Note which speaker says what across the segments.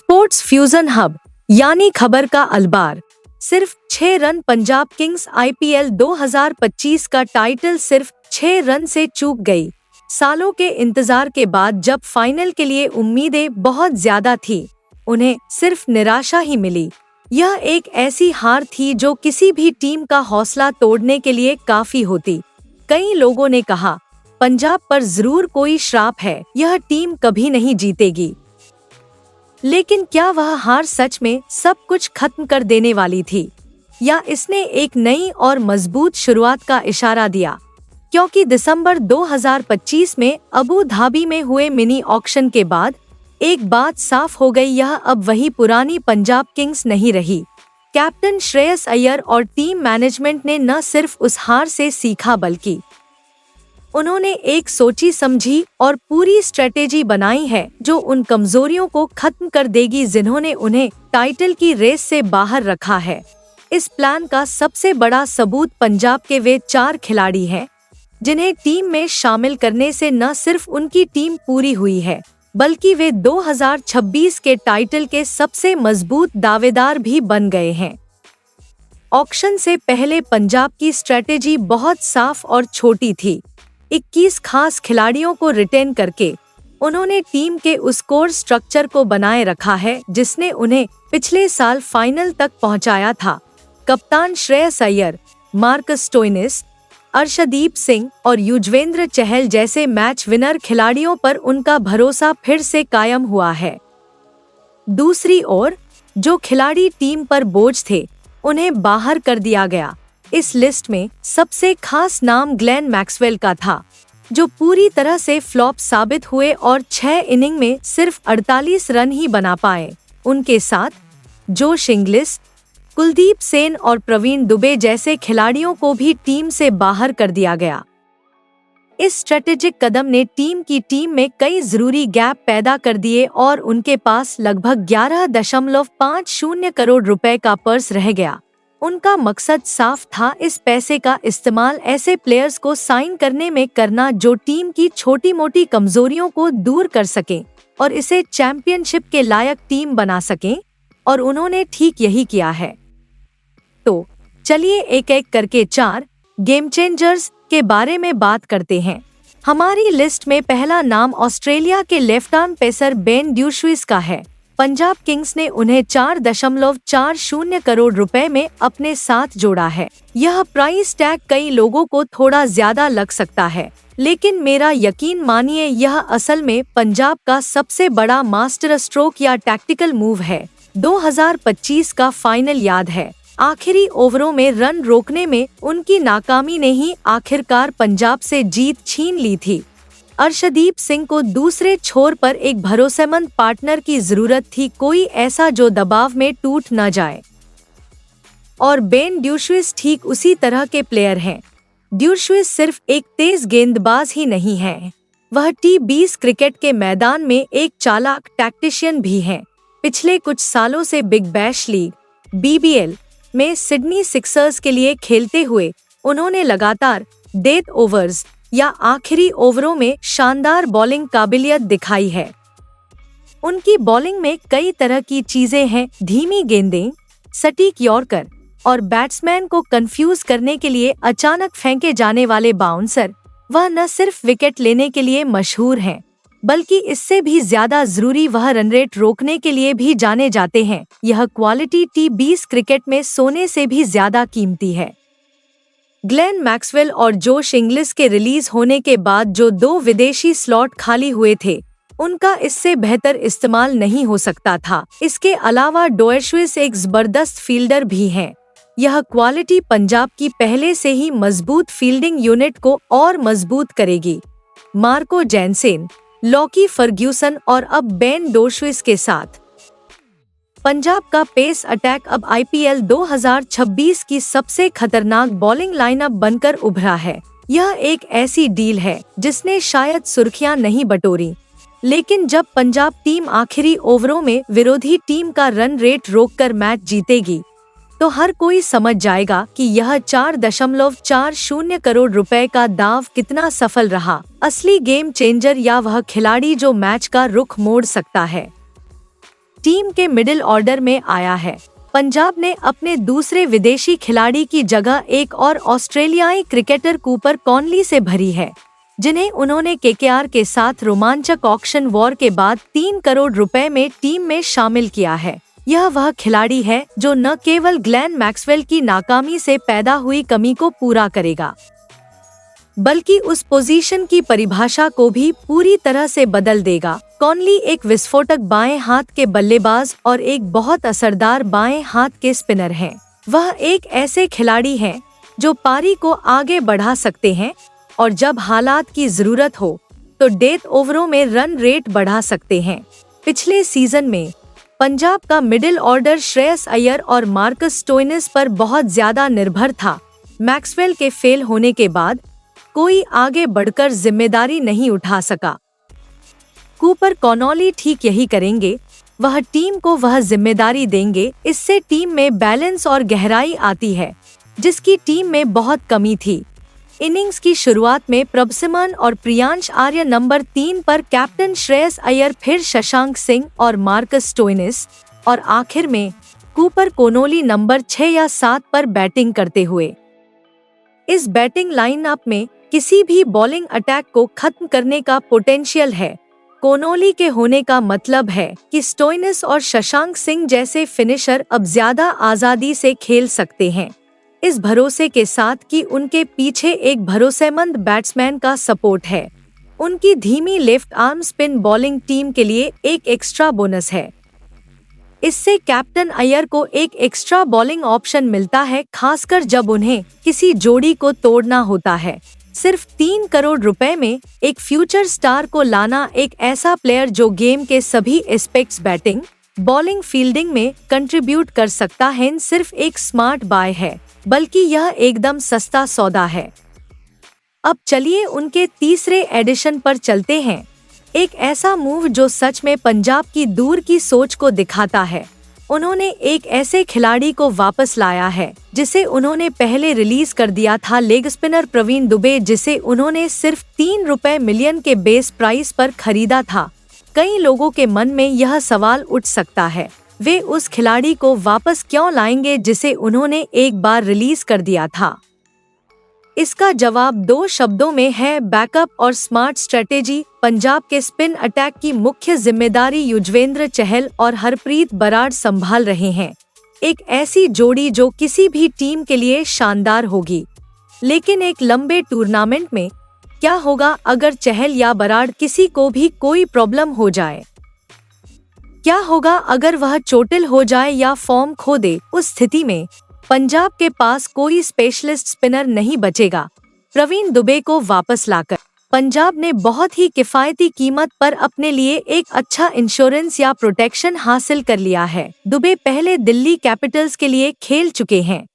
Speaker 1: Sports fusion hub यानी खबर का अलबार। सिर्फ 6 रन पंजाब किंग्स IPL 2025 का टाइटल सिर्फ 6 रन से चूक गई। सालों के इंतजार के बाद जब फाइनल के लिए उम्मीदें बहुत ज्यादा थी, उन्हें सिर्फ निराशा ही मिली। यह एक ऐसी हार थी जो किसी भी टीम का हौसला तोड़ने के लिए काफी होती। कई लोगों ने कहा, पंजाब पर जरूर कोई श्राप है, यह टीम कभी नहीं जीतेगी। लेकिन क्या वह हार सच में सब कुछ खत्म कर देने वाली थी, या इसने एक नई और मजबूत शुरुआत का इशारा दिया? क्योंकि दिसंबर 2025 में अबू धाबी में हुए मिनी ऑक्शन के बाद एक बात साफ हो गई, यह अब वही पुरानी पंजाब किंग्स नहीं रही। कैप्टन श्रेयस अय्यर और टीम मैनेजमेंट ने न सिर्फ उस हार से सीखा, बल्कि उन्होंने एक सोची समझी और पूरी स्ट्रेटेजी बनाई है जो उन कमजोरियों को खत्म कर देगी जिन्होंने उन्हें टाइटल की रेस से बाहर रखा है। इस प्लान का सबसे बड़ा सबूत पंजाब के वे 4 खिलाड़ी हैं जिन्हें टीम में शामिल करने से न सिर्फ उनकी टीम पूरी हुई है, बल्कि वे 2026 के टाइटल के सबसे मजबूत दावेदार भी बन गए हैं। ऑक्शन से पहले पंजाब की स्ट्रेटेजी बहुत साफ और छोटी थी। 21 खास खिलाड़ियों को रिटेन करके उन्होंने टीम के उस कोर स्ट्रक्चर को बनाए रखा है जिसने उन्हें पिछले साल फाइनल तक पहुंचाया था। कप्तान श्रेयस अय्यर, मार्कस स्टोइनिस, अर्शदीप सिंह और युजवेंद्र चहल जैसे मैच विनर खिलाड़ियों पर उनका भरोसा फिर से कायम हुआ है। दूसरी ओर जो खिलाड़ी टीम पर बोझ थे, उन्हें बाहर कर दिया गया। इस लिस्ट में सबसे खास नाम ग्लेन मैक्सवेल का था, जो पूरी तरह से फ्लॉप साबित हुए और 6 इनिंग में सिर्फ 48 रन ही बना पाए। उनके साथ जोश इंग्लिस, कुलदीप सेन और प्रवीण दुबे जैसे खिलाड़ियों को भी टीम से बाहर कर दिया गया। इस स्ट्रेटेजिक कदम ने टीम में कई जरूरी गैप पैदा कर दिए और उनके पास लगभग 11.50 करोड़ रुपए का पर्स रह गया। उनका मकसद साफ था, इस पैसे का इस्तेमाल ऐसे प्लेयर्स को साइन करने में करना जो टीम की छोटी मोटी कमजोरियों को दूर कर सकें और इसे चैंपियनशिप के लायक टीम बना सकें, और उन्होंने ठीक यही किया है। तो चलिए एक एक करके 4 गेम चेंजर्स के बारे में बात करते हैं। हमारी लिस्ट में पहला नाम ऑस्ट्रेलिया के लेफ्ट आर्म पेसर बेन ड्यूशविस का है। पंजाब किंग्स ने उन्हें 4.40 करोड़ रुपए में अपने साथ जोड़ा है। यह प्राइस टैग कई लोगों को थोड़ा ज्यादा लग सकता है, लेकिन मेरा यकीन मानिए, यह असल में पंजाब का सबसे बड़ा मास्टर स्ट्रोक या टैक्टिकल मूव है। 2025 का फाइनल याद है, आखिरी ओवरों में रन रोकने में उनकी नाकामी ने ही आखिरकार पंजाब से जीत छीन ली थी। अर्शदीप सिंह को दूसरे छोर पर एक भरोसेमंद पार्टनर की जरूरत थी, कोई ऐसा जो दबाव में टूट न जाए। और बेन ड्यूशविस ठीक उसी तरह के प्लेयर हैं। ड्यूशविस सिर्फ एक तेज गेंदबाज ही नहीं है, वह T20 क्रिकेट के मैदान में एक चालाक टैक्टिशियन भी हैं। पिछले कुछ सालों से बिग बैश लीग BBL में सिडनी सिक्सर्स के लिए खेलते हुए उन्होंने लगातार डेथ ओवर्स या आखिरी ओवरों में शानदार बॉलिंग काबिलियत दिखाई है। उनकी बॉलिंग में कई तरह की चीजें हैं, धीमी गेंदें, सटीक यॉर्कर और बैट्समैन को कंफ्यूज करने के लिए अचानक फेंके जाने वाले बाउंसर। वह न सिर्फ विकेट लेने के लिए मशहूर हैं, बल्कि इससे भी ज्यादा जरूरी वह रन रेट रोकने के लिए भी जाने जाते हैं। यह क्वालिटी T20 क्रिकेट में सोने से भी ज्यादा कीमती है। ग्लेन मैक्सवेल और जोश इंग्लिस के रिलीज होने के बाद जो 2 विदेशी स्लॉट खाली हुए थे, उनका इससे बेहतर इस्तेमाल नहीं हो सकता था। इसके अलावा ड्यूशविस एक जबरदस्त फील्डर भी हैं। यह क्वालिटी पंजाब की पहले से ही मजबूत फील्डिंग यूनिट को और मजबूत करेगी। मार्को जैनसेन, लॉकी फर्ग्यूसन और अब बेन ड्यूशविस के साथ पंजाब का पेस अटैक अब IPL 2026 की सबसे खतरनाक बॉलिंग लाइनअप बनकर उभरा है। यह एक ऐसी डील है जिसने शायद सुर्खियां नहीं बटोरी, लेकिन जब पंजाब टीम आखिरी ओवरों में विरोधी टीम का रन रेट रोककर मैच जीतेगी, तो हर कोई समझ जाएगा कि यह 4.40 करोड़ रुपए का दाव कितना सफल रहा। असली गेम चेंजर या वह खिलाड़ी जो मैच का रुख मोड़ सकता है। टीम के मिडिल ऑर्डर में आया है। पंजाब ने अपने दूसरे विदेशी खिलाड़ी की जगह एक और ऑस्ट्रेलियाई क्रिकेटर कूपर कॉनली से भरी है, जिन्हें उन्होंने केकेआर के साथ रोमांचक ऑक्शन वॉर के बाद 3 करोड़ रुपए में टीम में शामिल किया है। यह वह खिलाड़ी है जो न केवल ग्लेन मैक्सवेल की नाकामी से पैदा हुई कमी को पूरा करेगा, बल्कि उस पोजीशन की परिभाषा को भी पूरी तरह से बदल देगा। कॉनली एक विस्फोटक बाएं हाथ के बल्लेबाज और एक बहुत असरदार बाएं हाथ के स्पिनर हैं। वह एक ऐसे खिलाड़ी हैं जो पारी को आगे बढ़ा सकते हैं और जब हालात की जरूरत हो तो डेथ ओवरों में रन रेट बढ़ा सकते हैं। पिछले सीजन में पंजाब का मिडिल ऑर्डर श्रेयस अय्यर और मार्कस स्टोइनिस पर बहुत ज्यादा निर्भर था। मैक्सवेल के फेल होने के बाद कोई आगे बढ़कर जिम्मेदारी नहीं उठा सका। कूपर कॉनोली ठीक यही करेंगे, वह टीम को वह जिम्मेदारी देंगे। इससे टीम में बैलेंस और गहराई आती है, जिसकी टीम में बहुत कमी थी। इनिंग्स की शुरुआत में प्रभसिमन और प्रियांश आर्य नंबर 3 पर, कैप्टन श्रेयस अय्यर, फिर शशांक सिंह और मार्कस स्टोइनिस, और आखिर में कूपर कॉनोली नंबर 6 या 7 पर बैटिंग करते हुए। इस बैटिंग लाइनअप में किसी भी बॉलिंग अटैक को खत्म करने का पोटेंशियल है। कॉनोली के होने का मतलब है कि स्टोइनिस और शशांक सिंह जैसे फिनिशर अब ज्यादा आजादी से खेल सकते हैं, इस भरोसे के साथ कि उनके पीछे एक भरोसेमंद बैट्समैन का सपोर्ट है। उनकी धीमी left arm spin bowling team के लिए एक एक्स्ट्रा बोनस है। इससे कैप्टन अय्यर को एक एक्स्ट्रा बॉलिंग ऑप्शन मिलता है, खासकर जब उन्हें किसी जोड़ी को तोड़ना होता है। सिर्फ 3 करोड़ रुपए में एक फ्यूचर स्टार को लाना, एक ऐसा प्लेयर जो गेम के सभी एस्पेक्ट्स, बैटिंग, बॉलिंग, फील्डिंग में कंट्रीब्यूट कर सकता है, सिर्फ एक स्मार्ट बाय है, बल्कि यह एकदम सस्ता सौदा है। अब चलिए उनके तीसरे एडिशन पर चलते हैं। एक ऐसा मूव जो सच में पंजाब की दूर की सोच को दिखाता है। उन्होंने एक ऐसे खिलाड़ी को वापस लाया है जिसे उन्होंने पहले रिलीज कर दिया था, लेग स्पिनर प्रवीण दुबे, जिसे उन्होंने सिर्फ 3 मिलियन के बेस प्राइस पर खरीदा था। कई लोगों के मन में यह सवाल उठ सकता है, वे उस खिलाड़ी को वापस क्यों लाएंगे जिसे उन्होंने एक बार रिलीज कर दिया था? इसका जवाब 2 शब्दों में है, बैकअप और स्मार्ट स्ट्रेटेजी। पंजाब के स्पिन अटैक की मुख्य जिम्मेदारी युजवेंद्र चहल और हरप्रीत बराड़ संभाल रहे हैं। एक ऐसी जोड़ी जो किसी भी टीम के लिए शानदार होगी। लेकिन एक लंबे टूर्नामेंट में क्या होगा अगर चहल या बराड़ किसी को भी कोई प्रॉब्लम हो जाए? क्या होगा अगर वह चोटिल हो जाए या फॉर्म खो दे? उस स्थिति में पंजाब के पास कोई स्पेशलिस्ट स्पिनर नहीं बचेगा। प्रवीण दुबे को वापस लाकर पंजाब ने बहुत ही किफायती कीमत पर अपने लिए एक अच्छा इंश्योरेंस या प्रोटेक्शन हासिल कर लिया है। दुबे पहले दिल्ली कैपिटल्स के लिए खेल चुके हैं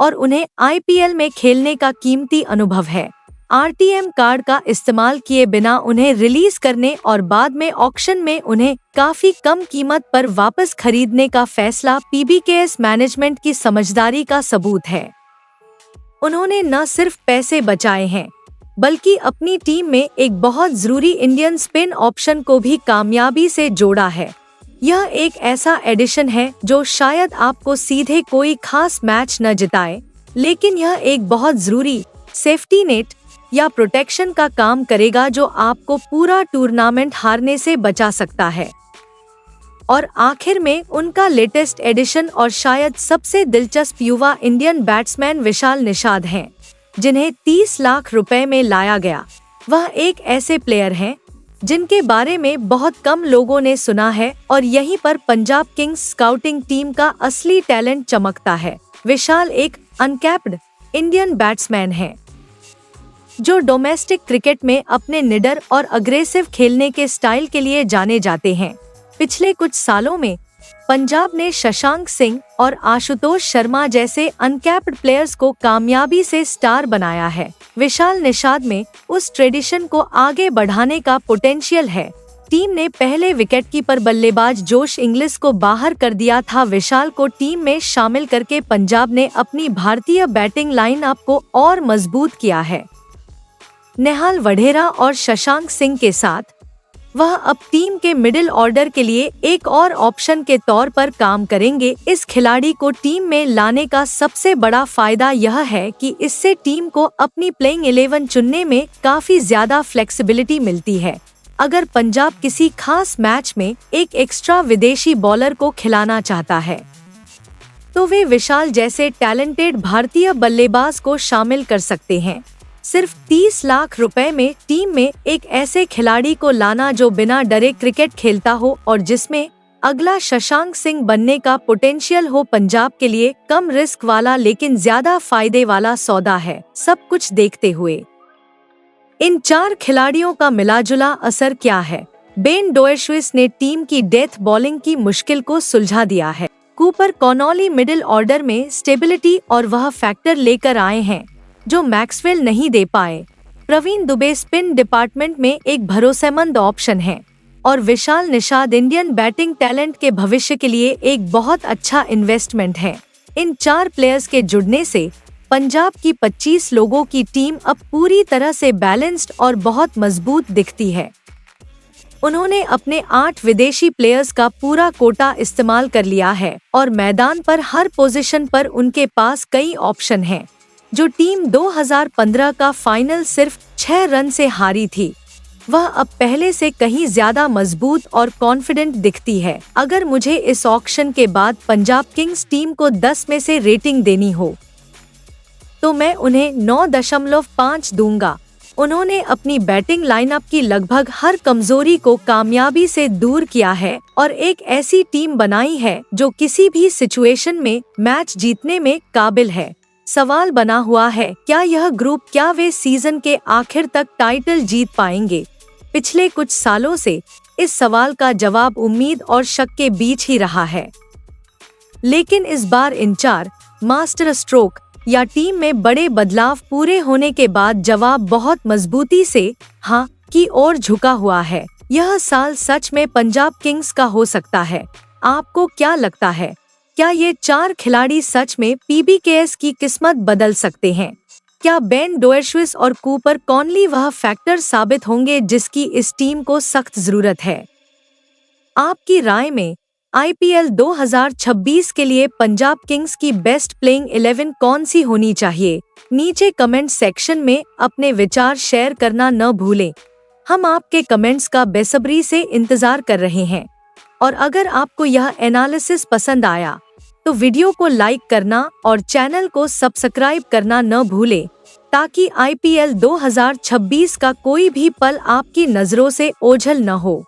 Speaker 1: और उन्हें आईपीएल में खेलने का कीमती अनुभव है। आरटीएम कार्ड का इस्तेमाल किए बिना उन्हें रिलीज करने और बाद में ऑक्शन में उन्हें काफी कम कीमत पर वापस खरीदने का फैसला पीबीकेएस मैनेजमेंट की समझदारी का सबूत है। उन्होंने न सिर्फ पैसे बचाए हैं, बल्कि अपनी टीम में एक बहुत जरूरी इंडियन स्पिन ऑप्शन को भी कामयाबी से जोड़ा है। यह एक ऐसा एडिशन है जो शायद आपको सीधे कोई खास मैच न जिताए, लेकिन यह एक बहुत जरूरी सेफ्टी नेट या प्रोटेक्शन का काम करेगा जो आपको पूरा टूर्नामेंट हारने से बचा सकता है। और आखिर में उनका लेटेस्ट एडिशन और शायद सबसे दिलचस्प युवा इंडियन बैट्समैन विशाल निषाद हैं, जिन्हें 30 लाख रुपए में लाया गया। वह एक ऐसे प्लेयर हैं जिनके बारे में बहुत कम लोगों ने सुना है और यहीं पर पंजाब किंग्स स्काउटिंग टीम का असली टैलेंट चमकता है। विशाल एक अनकैप्ड इंडियन बैट्समैन है जो डोमेस्टिक क्रिकेट में अपने निडर और अग्रेसिव खेलने के स्टाइल के लिए जाने जाते हैं। पिछले कुछ सालों में पंजाब ने शशांक सिंह और आशुतोष शर्मा जैसे अनकैप्ड प्लेयर्स को कामयाबी से स्टार बनाया है। विशाल निषाद में उस ट्रेडिशन को आगे बढ़ाने का पोटेंशियल है। टीम ने पहले विकेटकीपर बल्लेबाज जोश इंग्लिश को बाहर कर दिया था। विशाल को टीम में शामिल करके पंजाब ने अपनी भारतीय बैटिंग लाइनअप को और मजबूत किया है। नेहाल वढेरा और शशांक सिंह के साथ वह अब टीम के मिडिल ऑर्डर के लिए एक और ऑप्शन के तौर पर काम करेंगे। इस खिलाड़ी को टीम में लाने का सबसे बड़ा फायदा यह है कि इससे टीम को अपनी प्लेइंग 11 चुनने में काफी ज्यादा फ्लेक्सिबिलिटी मिलती है। अगर पंजाब किसी खास मैच में एक एक्स्ट्रा विदेशी बॉलर को खिलाना चाहता है तो वे विशाल जैसे टैलेंटेड भारतीय बल्लेबाज को शामिल कर सकते हैं। सिर्फ 30 लाख रुपए में टीम में एक ऐसे खिलाड़ी को लाना जो बिना डरे क्रिकेट खेलता हो और जिसमें अगला शशांक सिंह बनने का पोटेंशियल हो, पंजाब के लिए कम रिस्क वाला लेकिन ज्यादा फायदे वाला सौदा है। सब कुछ देखते हुए इन 4 खिलाड़ियों का मिलाजुला असर क्या है? बेन डोएर्शविस ने टीम की डेथ बॉलिंग की मुश्किल को सुलझा दिया है। कूपर कॉनॉली मिडिल ऑर्डर में स्टेबिलिटी और वह फैक्टर लेकर आए हैं जो मैक्सवेल नहीं दे पाए। प्रवीण दुबे स्पिन डिपार्टमेंट में एक भरोसेमंद ऑप्शन है और विशाल निषाद इंडियन बैटिंग टैलेंट के भविष्य के लिए एक बहुत अच्छा इन्वेस्टमेंट है। इन 4 प्लेयर्स के जुड़ने से पंजाब की 25 लोगों की टीम अब पूरी तरह से बैलेंस्ड और बहुत मजबूत दिखती है। उन्होंने अपने 8 विदेशी प्लेयर्स का पूरा कोटा इस्तेमाल कर लिया है और मैदान पर हर पोजीशन पर उनके पास कई ऑप्शन हैं। जो टीम 2015 का फाइनल सिर्फ 6 रन से हारी थी, वह अब पहले से कहीं ज्यादा मजबूत और कॉन्फिडेंट दिखती है। अगर मुझे इस ऑक्शन के बाद पंजाब किंग्स टीम को 10 में से रेटिंग देनी हो तो मैं उन्हें 9.5 दूंगा। उन्होंने अपनी बैटिंग लाइनअप की लगभग हर कमजोरी को कामयाबी से दूर किया है और एक ऐसी टीम बनाई है जो किसी भी सिचुएशन में मैच जीतने में काबिल है। सवाल बना हुआ है, क्या यह ग्रुप, क्या वे सीजन के आखिर तक टाइटल जीत पाएंगे? पिछले कुछ सालों से इस सवाल का जवाब उम्मीद और शक के बीच ही रहा है, लेकिन इस बार इन 4 मास्टर स्ट्रोक या टीम में बड़े बदलाव पूरे होने के बाद जवाब बहुत मजबूती से हाँ की ओर झुका हुआ है। यह साल सच में पंजाब किंग्स का हो सकता है। आपको क्या लगता है? क्या ये 4 खिलाड़ी सच में पीबीकेएस की किस्मत बदल सकते हैं? क्या बेन डोएर्शविस और कूपर कॉनली वह फैक्टर साबित होंगे जिसकी इस टीम को सख्त जरूरत है? आपकी राय में आईपीएल 2026 के लिए पंजाब किंग्स की बेस्ट प्लेइंग 11 कौन सी होनी चाहिए? नीचे कमेंट सेक्शन में अपने विचार शेयर करना न भूलें। हम आपके कमेंट्स का बेसब्री से इंतजार कर रहे हैं। और अगर आपको यह एनालिसिस पसंद आया तो वीडियो को लाइक करना और चैनल को सब्सक्राइब करना न भूलें ताकि आईपीएल 2026 का कोई भी पल आपकी नजरों से ओझल न हो।